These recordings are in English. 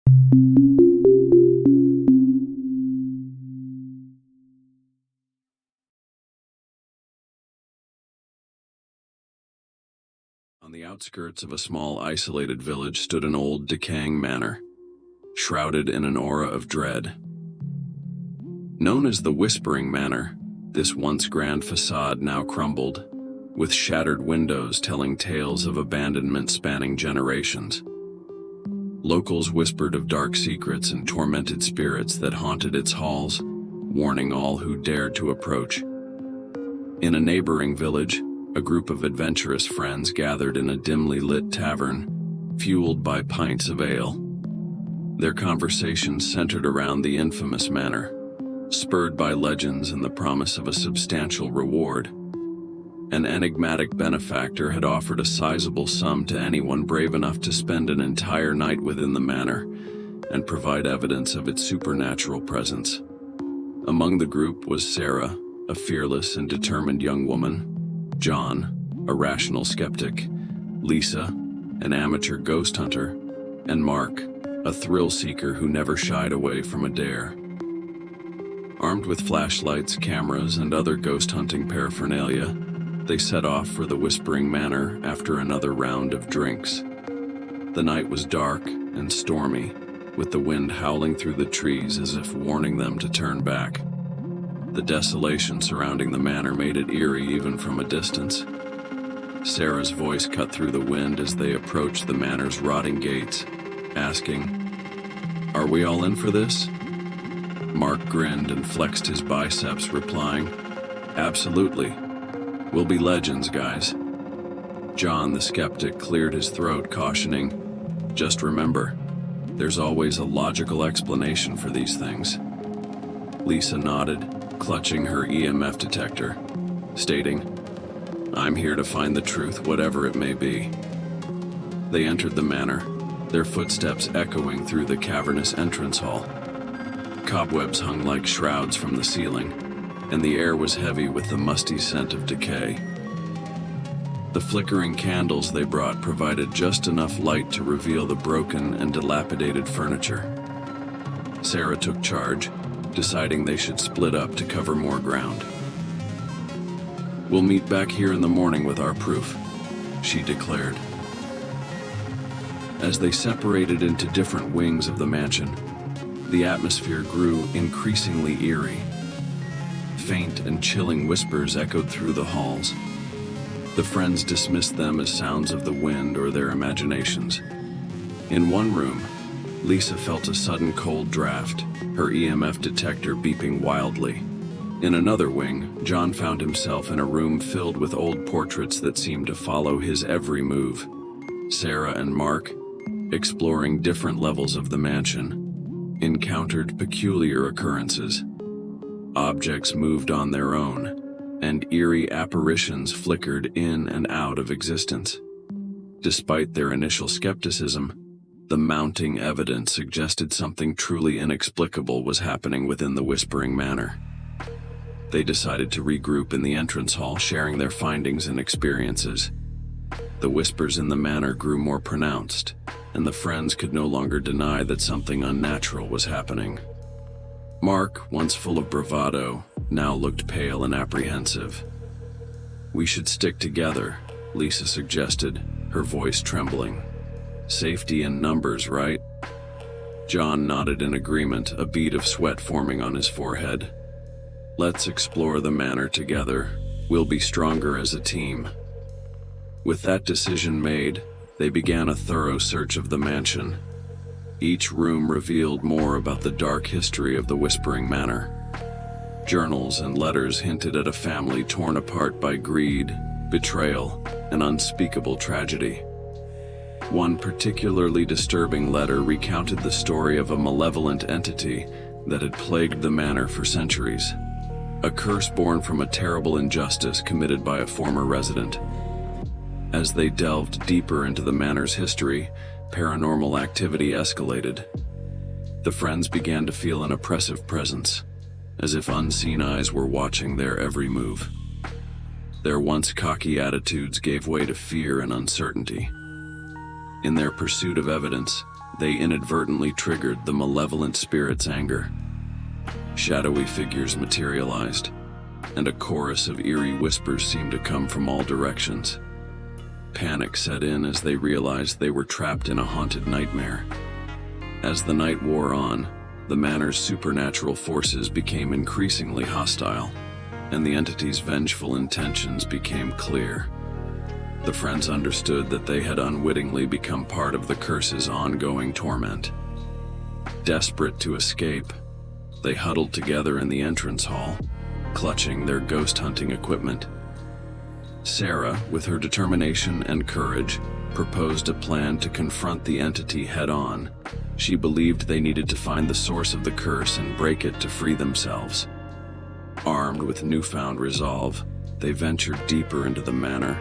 On the outskirts of a small, isolated village stood an old, decaying manor, shrouded in an aura of dread. Known as the Whispering Manor, this once grand facade now crumbled, with shattered windows telling tales of abandonment spanning generations. Locals whispered of dark secrets and tormented spirits that haunted its halls, warning all who dared to approach. In a neighboring village, a group of adventurous friends gathered in a dimly lit tavern, fueled by pints of ale. Their conversations centered around the infamous manor, spurred by legends and the promise of a substantial reward. An enigmatic benefactor had offered a sizable sum to anyone brave enough to spend an entire night within the manor and provide evidence of its supernatural presence. Among the group was Sarah, a fearless and determined young woman, John, a rational skeptic, Lisa, an amateur ghost hunter, and Mark, a thrill seeker who never shied away from a dare. Armed with flashlights, cameras, and other ghost hunting paraphernalia, they set off for the Whispering Manor after another round of drinks. The night was dark and stormy, with the wind howling through the trees as if warning them to turn back. The desolation surrounding the manor made it eerie even from a distance. Sarah's voice cut through the wind as they approached the manor's rotting gates, asking, "Are we all in for this?" Mark grinned and flexed his biceps, replying, "Absolutely. We'll be legends, guys." John, the skeptic, cleared his throat, cautioning, "Just remember, there's always a logical explanation for these things." Lisa nodded, clutching her EMF detector, stating, "I'm here to find the truth, whatever it may be." They entered the manor, their footsteps echoing through the cavernous entrance hall. Cobwebs hung like shrouds from the ceiling, and the air was heavy with the musty scent of decay. The flickering candles they brought provided just enough light to reveal the broken and dilapidated furniture. Sarah took charge, deciding they should split up to cover more ground. "We'll meet back here in the morning with our proof," she declared. As they separated into different wings of the mansion, the atmosphere grew increasingly eerie. Faint and chilling whispers echoed through the halls. The friends dismissed them as sounds of the wind or their imaginations. In one room, Lisa felt a sudden cold draft, her EMF detector beeping wildly. In another wing, John found himself in a room filled with old portraits that seemed to follow his every move. Sarah and Mark, exploring different levels of the mansion, encountered peculiar occurrences. Objects moved on their own, and eerie apparitions flickered in and out of existence. Despite their initial skepticism, the mounting evidence suggested something truly inexplicable was happening within the Whispering Manor. They decided to regroup in the entrance hall, sharing their findings and experiences. The whispers in the manor grew more pronounced, and the friends could no longer deny that something unnatural was happening. Mark, once full of bravado, now looked pale and apprehensive. "We should stick together," Lisa suggested, her voice trembling. "Safety in numbers, right?" John nodded in agreement, a bead of sweat forming on his forehead. "Let's explore the manor together. We'll be stronger as a team." With that decision made, they began a thorough search of the mansion. Each room revealed more about the dark history of the Whispering Manor. Journals and letters hinted at a family torn apart by greed, betrayal, and unspeakable tragedy. One particularly disturbing letter recounted the story of a malevolent entity that had plagued the manor for centuries, a curse born from a terrible injustice committed by a former resident. As they delved deeper into the manor's history, paranormal activity escalated. The friends began to feel an oppressive presence, as if unseen eyes were watching their every move. Their once cocky attitudes gave way to fear and uncertainty. In their pursuit of evidence, they inadvertently triggered the malevolent spirit's anger. Shadowy figures materialized, and a chorus of eerie whispers seemed to come from all directions. Panic set in as they realized they were trapped in a haunted nightmare. As the night wore on, the manor's supernatural forces became increasingly hostile, and the entity's vengeful intentions became clear. The friends understood that they had unwittingly become part of the curse's ongoing torment. Desperate to escape, they huddled together in the entrance hall, clutching their ghost hunting equipment. Sarah, with her determination and courage, proposed a plan to confront the entity head-on. She believed they needed to find the source of the curse and break it to free themselves. Armed with newfound resolve, they ventured deeper into the manor,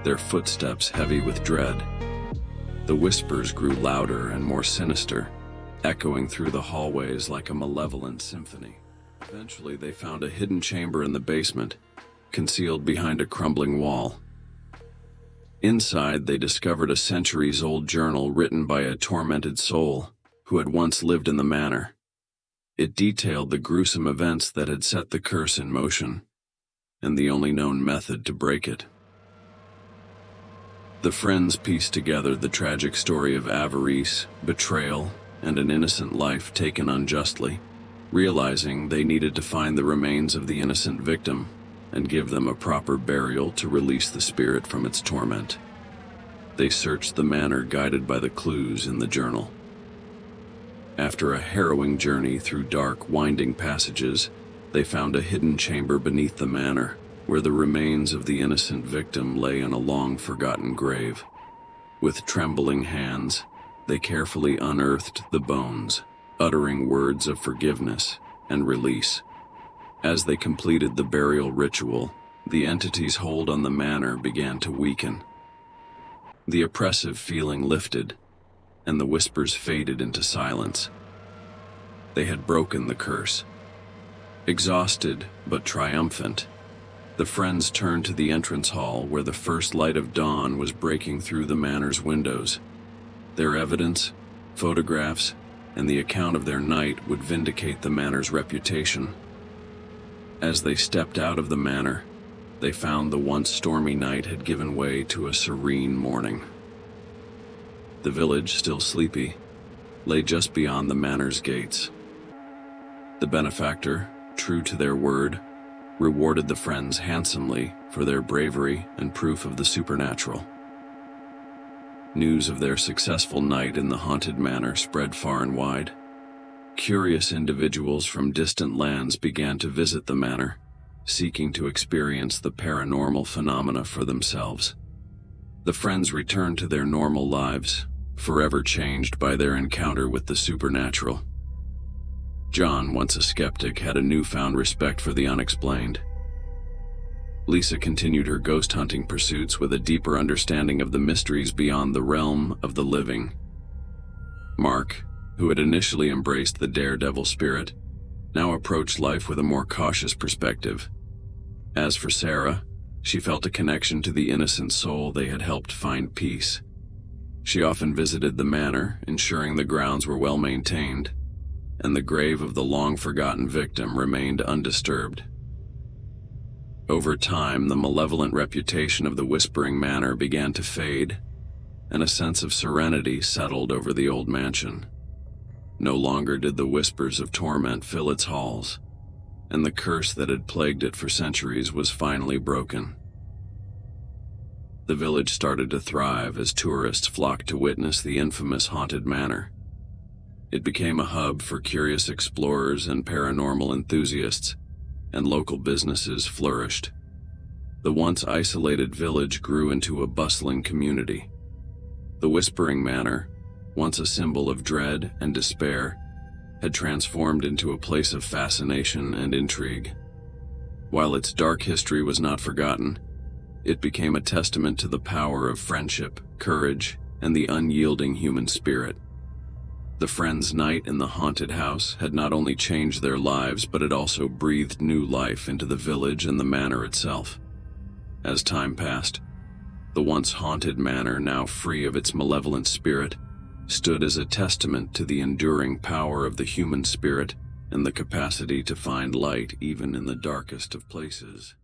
their footsteps heavy with dread. The whispers grew louder and more sinister, echoing through the hallways like a malevolent symphony. Eventually, they found a hidden chamber in the basement, concealed behind a crumbling wall. Inside, they discovered a centuries-old journal written by a tormented soul who had once lived in the manor. It detailed the gruesome events that had set the curse in motion, and the only known method to break it. The friends pieced together the tragic story of avarice, betrayal, and an innocent life taken unjustly, realizing they needed to find the remains of the innocent victim and give them a proper burial to release the spirit from its torment. They searched the manor guided by the clues in the journal. After a harrowing journey through dark, winding passages, they found a hidden chamber beneath the manor, where the remains of the innocent victim lay in a long-forgotten grave. With trembling hands, they carefully unearthed the bones, uttering words of forgiveness and release. As they completed the burial ritual, the entity's hold on the manor began to weaken. The oppressive feeling lifted, and the whispers faded into silence. They had broken the curse. Exhausted but triumphant, the friends turned to the entrance hall where the first light of dawn was breaking through the manor's windows. Their evidence, photographs, and the account of their night would vindicate the manor's reputation. As they stepped out of the manor, they found the once stormy night had given way to a serene morning. The village, still sleepy, lay just beyond the manor's gates. The benefactor, true to their word, rewarded the friends handsomely for their bravery and proof of the supernatural. News of their successful night in the haunted manor spread far and wide. Curious individuals from distant lands began to visit the manor, seeking to experience the paranormal phenomena for themselves. The friends returned to their normal lives, forever changed by their encounter with the supernatural. John, once a skeptic, had a newfound respect for the unexplained. Lisa continued her ghost hunting pursuits with a deeper understanding of the mysteries beyond the realm of the living. Mark, who had initially embraced the daredevil spirit, now approached life with a more cautious perspective. As for Sarah, she felt a connection to the innocent soul they had helped find peace. She often visited the manor, ensuring the grounds were well maintained, and the grave of the long-forgotten victim remained undisturbed. Over time, the malevolent reputation of the Whispering Manor began to fade, and a sense of serenity settled over the old mansion. No longer did the whispers of torment fill its halls, and the curse that had plagued it for centuries was finally broken. The village started to thrive as tourists flocked to witness the infamous haunted manor. It became a hub for curious explorers and paranormal enthusiasts, and local businesses flourished. The once isolated village grew into a bustling community. The Whispering Manor, once a symbol of dread and despair, had transformed into a place of fascination and intrigue. While its dark history was not forgotten, it became a testament to the power of friendship, courage, and the unyielding human spirit. The friends' night in the haunted house had not only changed their lives, but it also breathed new life into the village and the manor itself. As time passed, the once haunted manor, now free of its malevolent spirit, stood as a testament to the enduring power of the human spirit and the capacity to find light even in the darkest of places.